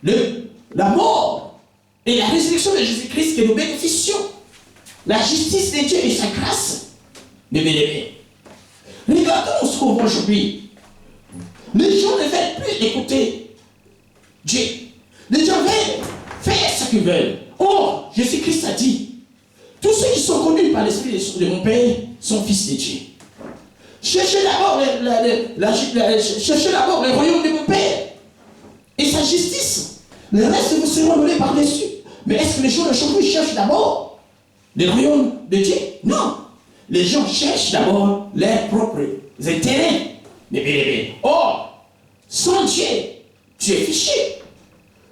la mort et la résurrection de Jésus-Christ que nous bénéficions. La justice de Dieu et sa grâce. Mes bien-aimés. Regardons ce qu'on voit aujourd'hui. Les gens ne veulent plus écouter Dieu. Les gens veulent faire ce qu'ils veulent. Or, Jésus-Christ a dit, tous ceux qui sont connus par l'Esprit de mon Père sont fils de Dieu. Cherchez d'abord le royaume de mon Père et sa justice. Le reste vous sera donné par-dessus. Mais est-ce que les gens d'aujourd'hui cherchent d'abord le royaume de Dieu? Non. Les gens cherchent d'abord leurs propres intérêts. Or, sans Dieu, tu es fiché.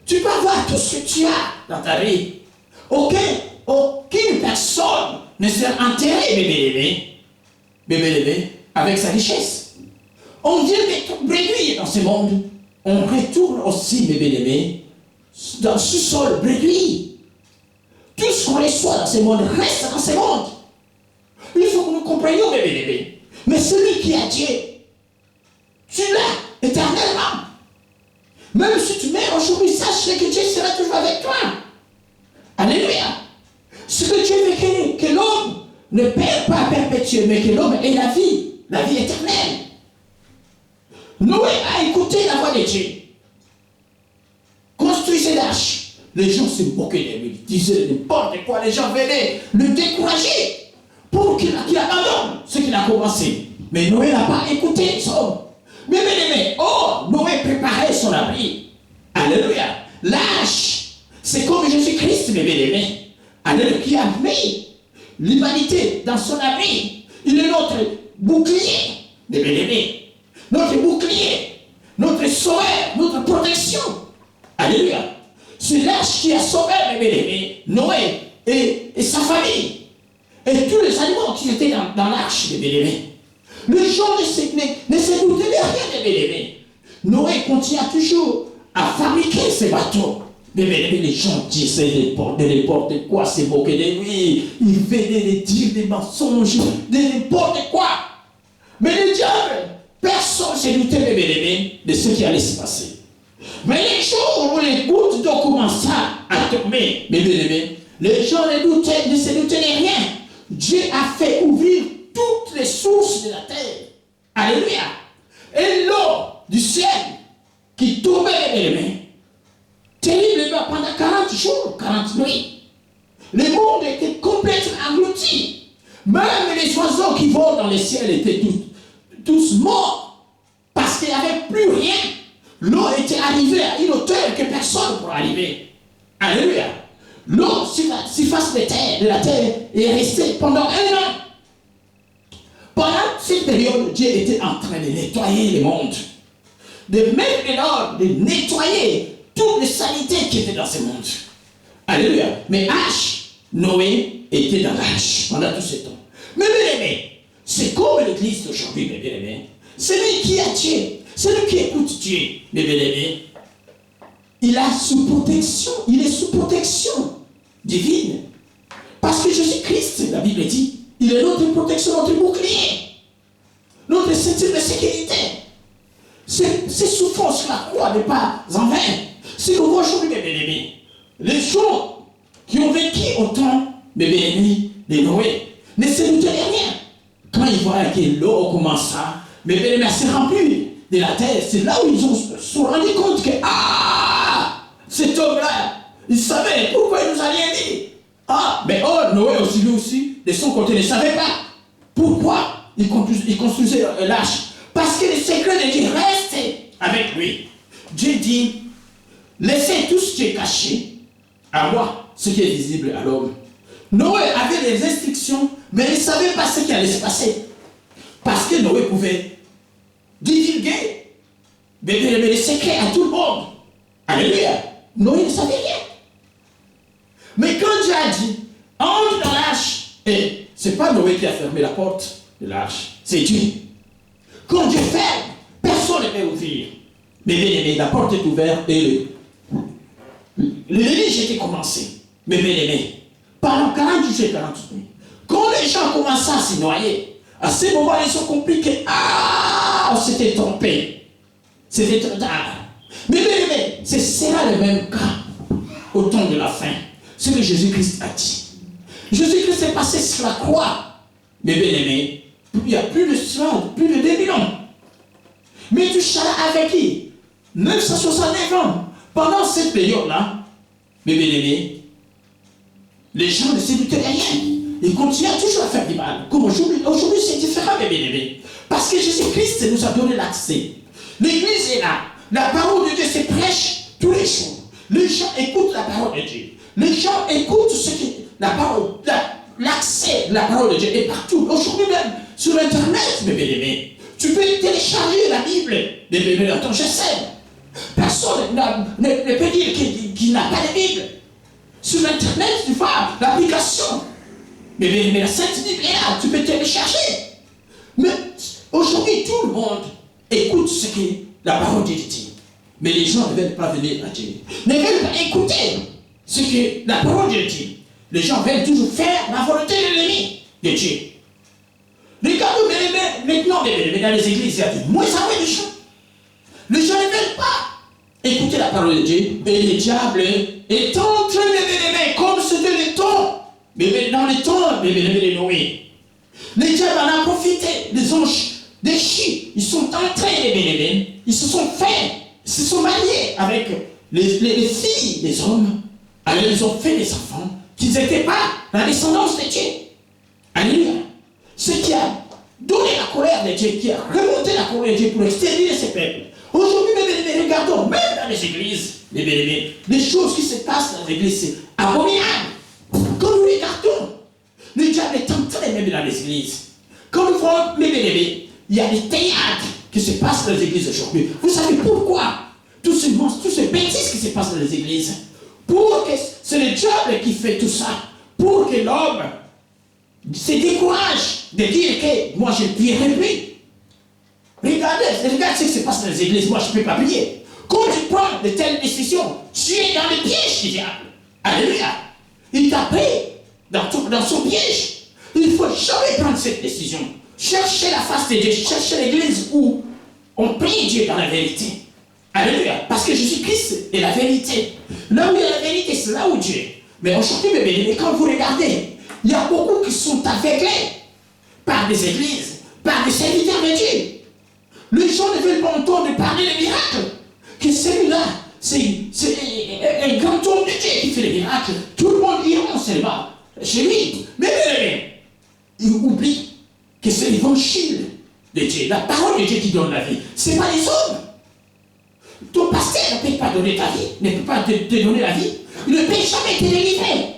Tu peux avoir tout ce que tu as dans ta vie. Aucune personne ne sera enterrée, bébé, avec sa richesse. On vient d'être bréduit dans ce monde. On retourne aussi, bébé, dans ce sol bréduit. Tout ce qu'on reçoit dans ce monde reste dans ce monde. Il faut que nous comprenions, bébé. Mais celui qui a Dieu, tu l'as éternellement. Même si tu meurs aujourd'hui, sache que Dieu sera toujours avec toi. Alléluia. Ce que Dieu veut que l'homme ne perd pas perpétuer, mais que l'homme ait la vie éternelle. Noé a écouté la voix de Dieu. Construisez l'arche. Les gens se moquaient de lui, disaient n'importe quoi. Les gens venaient le décourager pour qu'il abandonne ce qu'il a commencé. Mais Noé n'a pas écouté son homme. Mais, Noé préparait son abri. Alléluia. L'arche, c'est comme Jésus-Christ, mes bien-aimés. Alléluia, qui a mis l'humanité dans son abri. Il est notre bouclier, mes bien-aimés. Notre bouclier, notre sauveur, notre protection. Alléluia. C'est l'arche qui a sauvé, mes bien-aimés, Noé et sa famille. Et tous les animaux qui étaient dans l'arche, mes bien-aimés. Les gens ne se doutaient de rien, mes bien-aimés. Noé continue toujours à fabriquer ces bateaux. Mais les gens disaient n'importe quoi, se moquaient de lui. Ils venaient de dire des mensonges, de n'importe quoi. Mais le diable, personne ne se doutait, mes bien-aimés, de ce qui allait se passer. Mais les jours où les gouttes d'eau commençaient à tomber, mes bien-aimés, les gens ne se doutaient de rien. Dieu a fait ouvrir toutes les sources de la terre. Alléluia. Et l'eau du ciel qui tombait, mes bien-aimés, terriblement pendant 40 jours, 40 nuits. Le monde était complètement englouti. Même les oiseaux qui volent dans les ciels étaient tous morts parce qu'il n'y avait plus rien. L'eau était arrivée à une hauteur que personne ne pourrait arriver. Alléluia. L'eau, surface de la terre, est restée pendant 1 an. Pendant cette période, Dieu était en train de nettoyer le monde. De mettre de l'ordre, de nettoyer toutes les saletés qui étaient dans ce monde. Alléluia. Mais Noé était dans l'arche pendant tout ce temps. Mais bien aimé, c'est comme l'église d'aujourd'hui, mes bien-aimés. Celui qui a Dieu, celui qui écoute Dieu, mes bien-aimés, il est sous protection divine. Parce que Jésus-Christ, la Bible dit, il est notre protection, notre bouclier, notre ceinture de sécurité. Ces souffrances sur la croix n'est pas en vain. Si nous voyons aujourd'hui, mes bien-aimés, les gens qui ont vécu autant, mes bien-aimés, de Noé, ne se doutaient de rien. Quand ils voient que l'eau commença, mes bien-aimés, à se remplir de la terre, c'est là où ils se sont rendus compte que, cet homme-là, il savait pourquoi il nous a rien dit. Mais Noé aussi, lui aussi, de son côté, ne savait pas pourquoi il construisait l'arche. Parce que le secret de Dieu restait avec lui. Dieu dit, laissez tout ce qui est caché à moi, ce qui est visible à l'homme. Noé avait des instructions, mais il ne savait pas ce qui allait se passer. Parce que Noé pouvait divulguer les secrets à tout le monde. Alléluia. Noé ne savait rien. Mais quand Dieu a dit, entre dans l'arche, et ce n'est pas Noé qui a fermé la porte de l'arche, c'est Dieu. Quand Dieu ferme, personne ne peut ouvrir. Mais bien aimé, la porte est ouverte et le déluge était commencé. Mais bien aimé, pendant 40 jours et 40 nuits, quand les gens commençaient à se noyer, à ce moment, ils ont compris que on s'était trompé. C'était trop tard. Mais bien aimé, ce sera le même cas au temps de la fin. Ce que Jésus-Christ a dit. Jésus-Christ est passé sur la croix, mes bien-aimés, il y a plus de 2000 ans. Mais tu seras avec qui 969 ans. Pendant cette période-là, mes bien-aimés, les gens ne s'écoutaient rien. Ils continuaient toujours à faire du mal. Comme aujourd'hui, c'est différent, mes bien-aimés. Parce que Jésus-Christ nous a donné l'accès. L'église est là. La parole de Dieu se prêche tous les jours. Les gens écoutent la parole de Dieu. Les gens écoutent ce qui la parole, l'accès de la parole de Dieu est partout. Aujourd'hui même, sur Internet, mes bien-aimés, tu peux télécharger la Bible, mes bien-aimés, dans ton GSM. Personne ne peut dire qu'il n'a pas de Bible. Sur Internet, tu vois l'application. Mais la Sainte Bible est là, tu peux télécharger. Mais aujourd'hui, tout le monde écoute ce que la parole de Dieu dit. Mais les gens ne veulent pas venir à Dieu. Ne veulent pas écouter ce que la parole de Dieu dit. Les gens veulent toujours faire la volonté de l'ennemi de Dieu. Regardez maintenant, dans les églises, il y a de moins en moins de gens. Les gens ne veulent pas écouter la parole de Dieu. Et le diable est en train de comme c'était le temps. Mais dans les temps de Noé. Le diable en a profité. Les anges déchus, ils sont en train de ils se sont faits, ils se sont mariés avec les filles des hommes. Alors ils ont fait des enfants qui n'étaient pas la descendance de Dieu. Alléluia. Ce qui a donné la colère de Dieu, qui a remonté la colère de Dieu pour exterminer ses peuples. Aujourd'hui, regardons, même dans les églises, les choses qui se passent dans les églises, c'est abominable. Quand nous regardons, le diable est en train de mettre dans les églises. Quand nous voyons, il y a des théâtres qui se passent dans les églises aujourd'hui. Vous savez pourquoi tous ces monstres, toutes ces bêtises qui se passent dans les églises? Pour que c'est le diable qui fait tout ça. Pour que l'homme se décourage de dire que moi je prierai lui. Regarde ce qui se passe dans les églises, moi je ne peux pas prier. Quand tu prends de telles décisions, tu es dans le piège du diable. Alléluia. Il t'a pris dans son piège. Il ne faut jamais prendre cette décision. Cherchez la face de Dieu, cherchez l'église où on prie Dieu dans la vérité. Alléluia. Parce que Jésus-Christ est la vérité. Là où il y a la vérité, c'est là où Dieu est. Mais aujourd'hui, mes bien-aimés, quand vous regardez, il y a beaucoup qui sont aveuglés par des églises, par des serviteurs de Dieu. Les gens ne veulent pas entendre parler des miracles. Que celui-là, c'est un grand homme de Dieu qui fait les miracles. Tout le monde ira seulement chez lui. Mais il oublie que c'est l'évangile de Dieu, la parole de Dieu qui donne la vie. Ce n'est pas les hommes. Ton pasteur ne peut pas donner ta vie, ne peut pas te donner la vie. Il ne peut jamais te délivrer.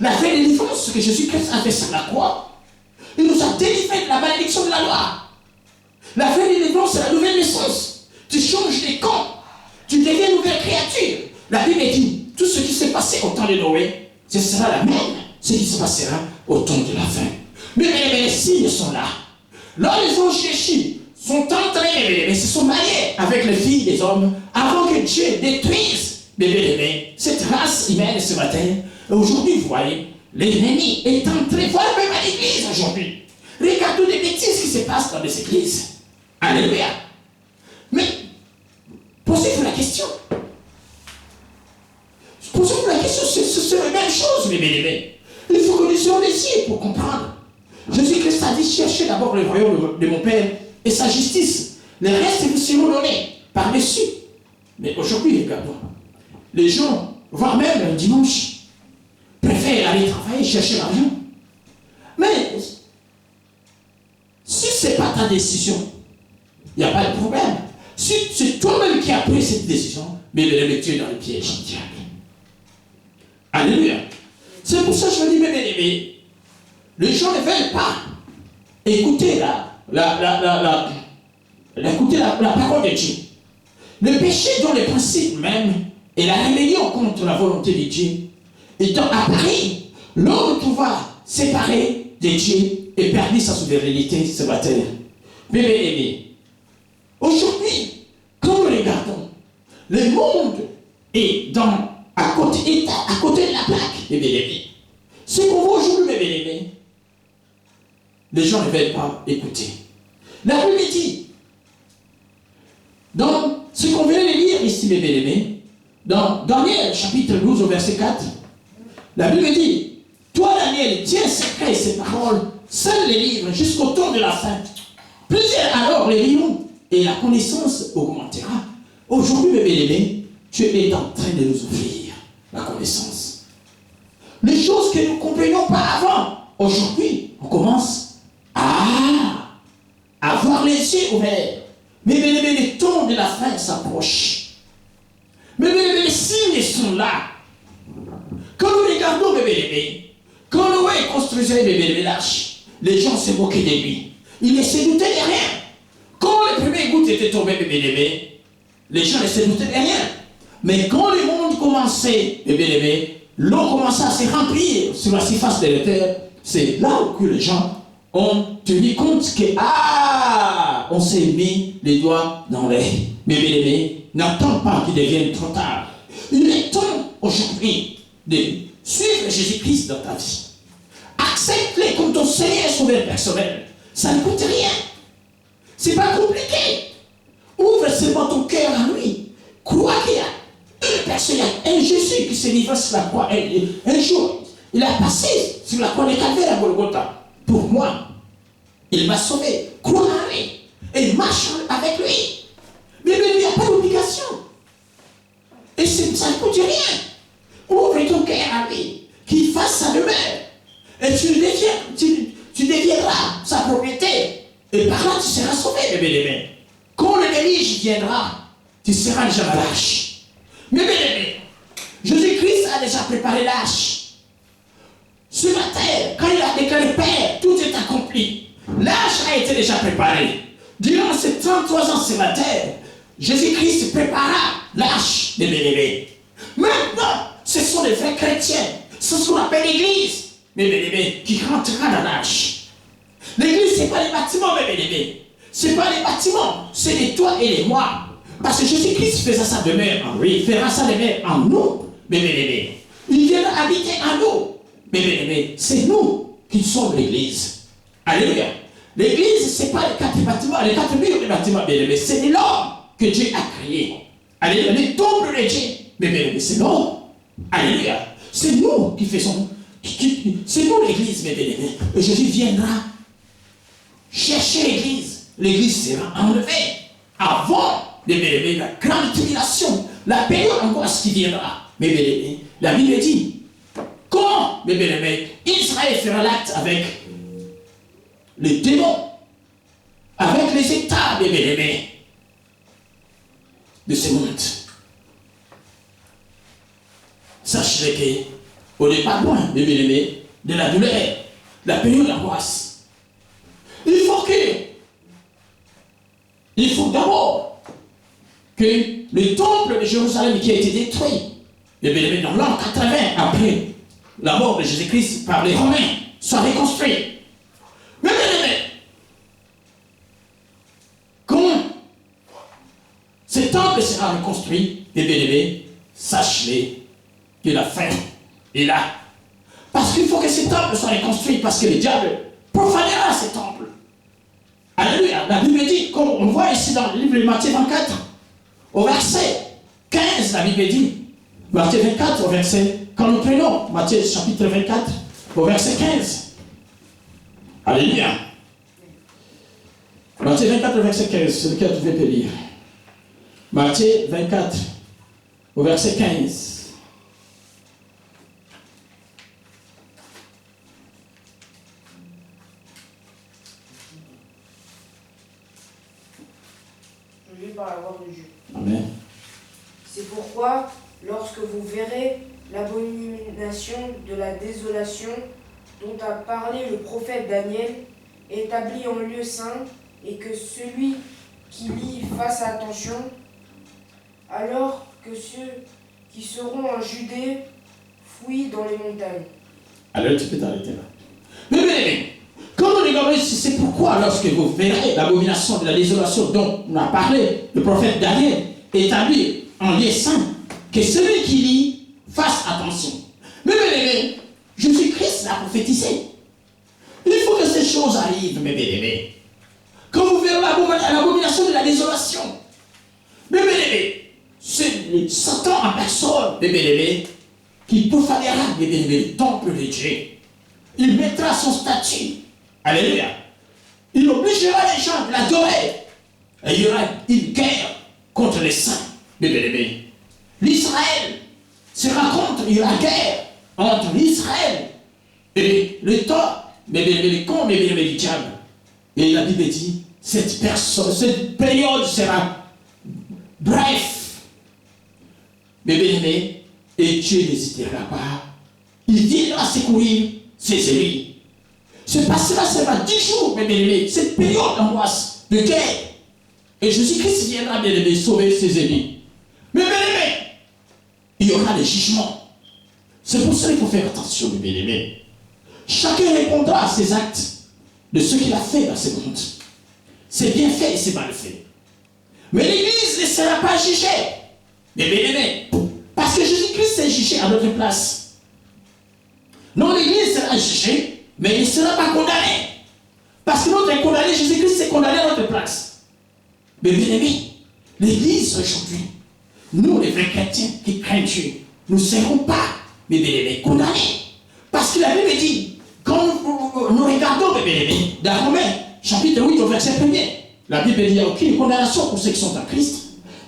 La vraie délivrance que Jésus-Christ a fait sur la croix, il nous a délivré de la malédiction de la loi. La vraie délivrance, c'est la nouvelle naissance. Tu changes de camp. Tu deviens une nouvelle créature. La Bible dit, tout ce qui s'est passé au temps de Noé, ce sera la même, ce qui se passera au temps de la fin. Mais les signes sont là. Là, les anges déchus sont entrés, mais se sont mariés avec les filles des hommes avant que Dieu détruise cette race humaine ce matin. Aujourd'hui, vous voyez, l'ennemi est entré, voir même à l'église aujourd'hui. Regardez les bêtises qui se passent dans les églises. Alléluia. Mais, posez-vous la question. Posez-vous la question, c'est la même chose, mes bien-aimés. Il faut que nous soyons les yeux pour comprendre. Jésus-Christ a dit, cherchez d'abord le royaume de mon Père et sa justice. Le reste vous seront donnés par-dessus. Mais aujourd'hui, regardons. Les gens, voire même un dimanche, préfèrent aller travailler, chercher l'argent. Mais, si ce n'est pas ta décision, il n'y a pas de problème. Si c'est toi-même qui as pris cette décision, mais le tu es dans le piège du diable. Alléluia. C'est pour ça que je dis, mes bien-aimés, les gens ne veulent pas écouter la parole de Dieu. Le péché dont le principe même et la rébellion contre la volonté de Dieu étant apparu, l'homme trouva séparé de Dieu et perdit sa souveraineté sur la terre. Mais bien aimé, aujourd'hui, quand nous regardons, le monde est à côté de la plaque, mes bien-aimés. Ce qu'on voit aujourd'hui, mes bien-aimés, les gens ne veulent pas écouter. La Bible dit, dans ce qu'on vient de lire ici, mes bien-aimés, Dans Daniel, chapitre 12, au verset 4, la Bible dit, toi, Daniel, tiens secret ces paroles, seuls les livres jusqu'au temps de la fin. Plusieurs alors les liront et la connaissance augmentera. Aujourd'hui, mes bien-aimés, tu es en train de nous offrir la connaissance. Les choses que nous ne comprenions pas avant, aujourd'hui, on commence à avoir les yeux ouverts. Mais bien aimés, les temps de la fin s'approchent. Mais bien aimés, les signes sont là. Quand nous regardons, mes bien aimés, quand Noé construisait mes bien aimés l'arche, les gens se moquaient de lui. Ils ne se doutaient de rien. Quand les premières gouttes étaient tombées, mes bien aimés, les gens ne se doutaient de rien. Mais quand le monde commençait, mes bien aimés, l'eau commençait à se remplir sur la surface de la terre, c'est là où les gens ont tenu compte que, on s'est mis les doigts dans l'œil. Mais bien aimés, n'attends pas qu'il devienne trop tard. Il est temps aujourd'hui de suivre Jésus-Christ dans ta vie. Accepte-le comme ton Seigneur sauveur personnel. Ça ne coûte rien. C'est pas compliqué. Ouvre seulement ton cœur à lui. Crois qu'il y a une personne, un Jésus qui s'est livré sur la croix. Un jour, il a passé sur la croix de Calvaire à Golgotha. Pour moi, il m'a sauvé. Crois en lui. Et marche avec lui. Mais il n'y a pas d'obligation. Et ça ne coûte rien. Ouvre ton cœur à lui. Qu'il fasse sa demeure. Et tu deviendras sa propriété. Et par là, tu seras sauvé, mes bien-aimés. Quand le déluge viendra, tu seras déjà à l'arche. Mais bien aimé, Jésus-Christ a déjà préparé l'arche. Sur la terre, quand il a déclaré Père, tout est accompli. L'arche a été déjà préparée. Durant ces 33 ans sur la terre, Jésus-Christ prépara l'arche des bien-aimés. Maintenant, ce sont les vrais chrétiens. C'est ce qu'on appelle l'Église, mes bien-aimés, qui rentrera dans l'arche. L'Église, ce n'est pas les bâtiments, mes bien-aimés. Ce n'est pas les bâtiments, c'est les toi et les moi. Parce que Jésus-Christ faisait sa demeure en lui, il fera sa demeure en nous, mes bien-aimés. Il viendra habiter en nous, mes bien-aimés. C'est nous qui sommes l'Église. Alléluia. L'Église, ce n'est pas les 4 bâtiments, les 4 murs des bâtiments, bien aimés. C'est l'homme que Dieu a créé. Alléluia. Les temples de Dieu, mais bien aimés, c'est l'homme. Alléluia. C'est nous qui faisons. C'est nous l'Église, mes bien aimés. Et Jésus viendra chercher l'Église. L'Église sera enlevée avant, mes bien aimés, la grande tribulation, la période angoisse qui viendra. Mes bien aimés, la Bible dit comment, mes bien aimés, Israël fera l'acte avec les démons, avec les états, mes bien-aimés, de ce monde. Sachez qu'on n'est pas loin, mes bien-aimés, de la douleur, de la période d'angoisse. Il faut d'abord que le temple de Jérusalem qui a été détruit, mes bien-aimés, dans l'an 80, après la mort de Jésus-Christ par les Romains, soit reconstruit. Mais bien aimé, quand ce temple sera reconstruit, et bien aimé, sachez que la fin est là. Parce qu'il faut que ce temple soit reconstruit, parce que le diable profanera ce temple. Alléluia. La Bible dit, comme on voit ici dans le livre de Matthieu 24, au verset 15, la Bible dit, Matthieu 24, au verset, quand nous prenons Matthieu chapitre 24, au verset 15, alléluia. Matthieu 24, verset 15, c'est lequel tu veux te lire. Matthieu 24, au verset 15. Je lis par la voix de Dieu. Amen. C'est pourquoi, lorsque vous verrez l'abomination de la désolation dont a parlé le prophète Daniel, établi en lieu saint, et que celui qui lit fasse attention, alors que ceux qui seront en Judée fuient dans les montagnes. Alors tu peux t'arrêter là. Mais bien aimé, quand on regarde ici, c'est pourquoi lorsque vous verrez l'abomination de la désolation dont on a parlé, le prophète Daniel, établi en lieu saint, que celui qui lit fasse attention. Mais bien aimé, Jésus-Christ l'a prophétisé. Il faut que ces choses arrivent, mes bien-aimés. Quand vous verrez l'abomination de la désolation, mes bien-aimés, Satan en personne, bébé, qui profanera, bébé, le temple de Dieu. Il mettra son statut. Alléluia. Il obligera les gens de l'adorer. Et il y aura une guerre contre les saints, bébé. L'Israël se rencontre, il y aura guerre entre l'Israël et le temps, les cons, du diable. Et la Bible dit, cette période sera bref. Bébé, et Dieu n'hésitera pas. Il viendra secourir ses ennemis. Se passera seulement 10 jours, bébé, cette période d'angoisse, de guerre. Et Jésus-Christ viendra, bébé, sauver ses ennemis. Mais bébé, il y aura des jugements. C'est pour ça qu'il faut faire attention, bébé. Chacun répondra à ses actes de ce qu'il a fait dans ce monde. C'est bien fait et c'est mal fait. Mais l'Église ne sera pas jugée. Bébé, parce que Jésus-Christ s'est jugé à notre place. Non, l'Église sera jugée, mais il ne sera pas condamné. Parce que notre condamné, Jésus-Christ s'est condamné à notre place. Mais bien aimé, l'Église aujourd'hui, nous les vrais chrétiens qui craignent Dieu, nous ne serons pas, mais bien aimé, condamnés. Parce que la Bible dit, quand nous regardons, bien aimé, dans Romains, chapitre 8 au verset 1er, la Bible dit, il n'y a aucune condamnation pour ceux qui sont en Christ.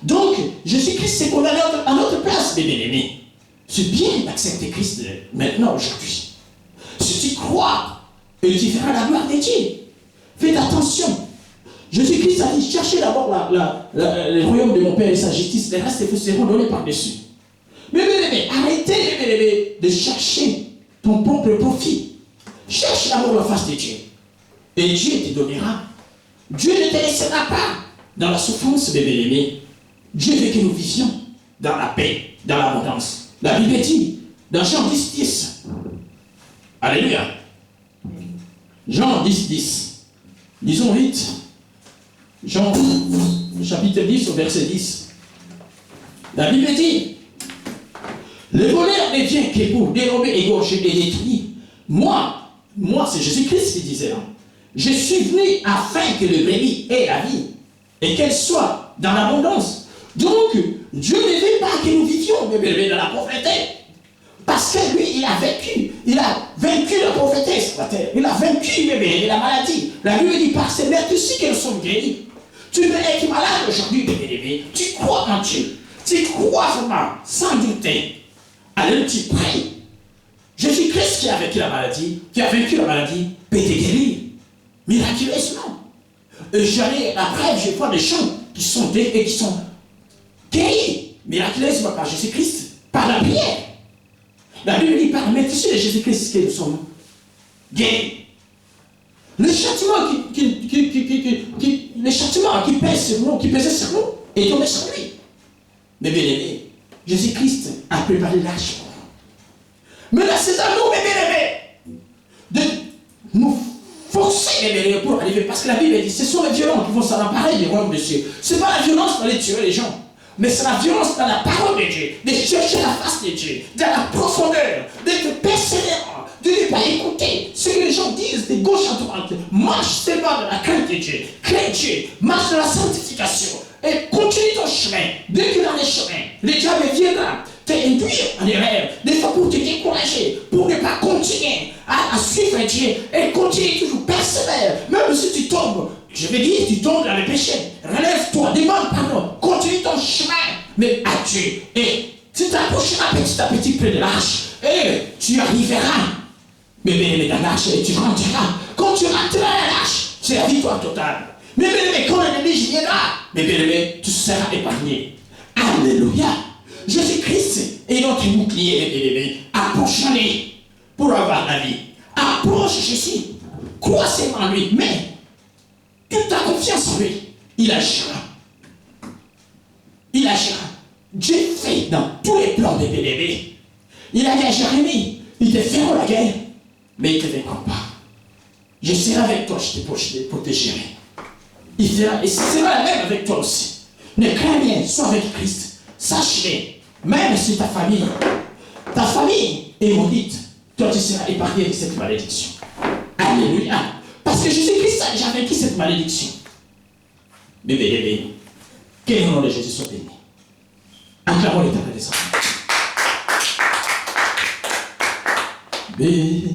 Donc, Jésus-Christ s'est condamné à notre place, bien aimé. C'est bien d'accepter Christ maintenant, aujourd'hui. Si tu crois, et tu feras la gloire de Dieu. Faites attention. Jésus-Christ a dit, cherchez d'abord le royaume de mon Père et sa justice, les restes vous seront donnés par-dessus. Mais arrêtez de chercher ton propre profit. Cherche d'abord la face de Dieu. Et Dieu te donnera. Dieu ne te laissera pas dans la souffrance, bébé. Dieu veut que nous vivions dans la paix, dans l'abondance. La Bible dit, dans Jean 10, 10. Alléluia. Jean 10, 10. Lisons vite. Jean, chapitre 10, au verset 10. La Bible dit, le voleur ne vient que pour dérober, égorger et détruire. Moi, c'est Jésus-Christ qui disait, hein, je suis venu afin que le brebis ait la vie et qu'elle soit dans l'abondance. Donc, Dieu ne veut pas que nous vivions dans la pauvreté. Parce que lui, il a vaincu la pauvreté sur la terre. Il a vaincu la maladie. La Bible dit, par ces meurtres-ci que nous sommes guéris. Tu peux être malade aujourd'hui, bébé. Tu crois en Dieu. Tu crois vraiment, sans douter. Alors tu pries. Jésus-Christ qui a vaincu la maladie, peut te guérir. Miraculeusement. J'allais après, je vois des gens qui sont guéris miraculeusement par Jésus-Christ, par la prière. La Bible dit, par le médecin de Jésus-Christ que nous sommes guéris. Le châtiment qui pèse sur nous, qui pesait sur nous, est tombé sur lui. Mais bien aimé, Jésus-Christ a préparé l'arche pour nous. Mais là, c'est à nous, de nous forcer pour arriver. Parce que la Bible dit, ce sont les violents qui vont s'en emparer du royaume de Dieu. Ce n'est pas la violence d'aller tuer les gens. Mais c'est la violence dans la parole de Dieu, de chercher la face de Dieu, dans la profondeur, d'être persévérant, de ne pas écouter ce que les gens disent de gauche à droite. Marche seulement dans la crainte de Dieu, crains Dieu, marche dans la sanctification et continue ton chemin. Dès que dans les chemins, le diable viendra t'induire en erreur, des fois pour te décourager, pour ne pas continuer à suivre Dieu et continuer toujours persévère, même si tu tombes. Je vais dire, tu tombes dans le péché. Relève-toi, demande pardon, continue ton chemin, mais à Dieu. Et tu t'approcheras petit à petit près de l'arche, et tu arriveras. Mais dans l'arche, et tu rentreras. Quand tu rentreras dans l'arche, c'est la victoire totale. Mais quand l'ennemi viendra, mais tu seras épargné. Alléluia. Jésus-Christ est notre bouclier, approche-le pour avoir la vie. Approche Jésus. Crois seulement en lui, mais toute ta confiance en lui, il agira. Il agira. Dieu fait dans tous les plans des bébés. Il a dit à Jérémie, ils te feront la guerre, mais ils ne te vaincront pas. Je serai avec toi, je te protégerai. Il fera, et ce sera la même avec toi aussi. Ne crains rien, sois avec Christ. Sache-le, même si ta famille est maudite, toi tu seras épargné de cette malédiction. Alléluia. Parce que Jésus-Christ a déjà vaincu cette malédiction. Bébé, que le nom de Jésus soit béni. Acclamons l'Éternel des cents.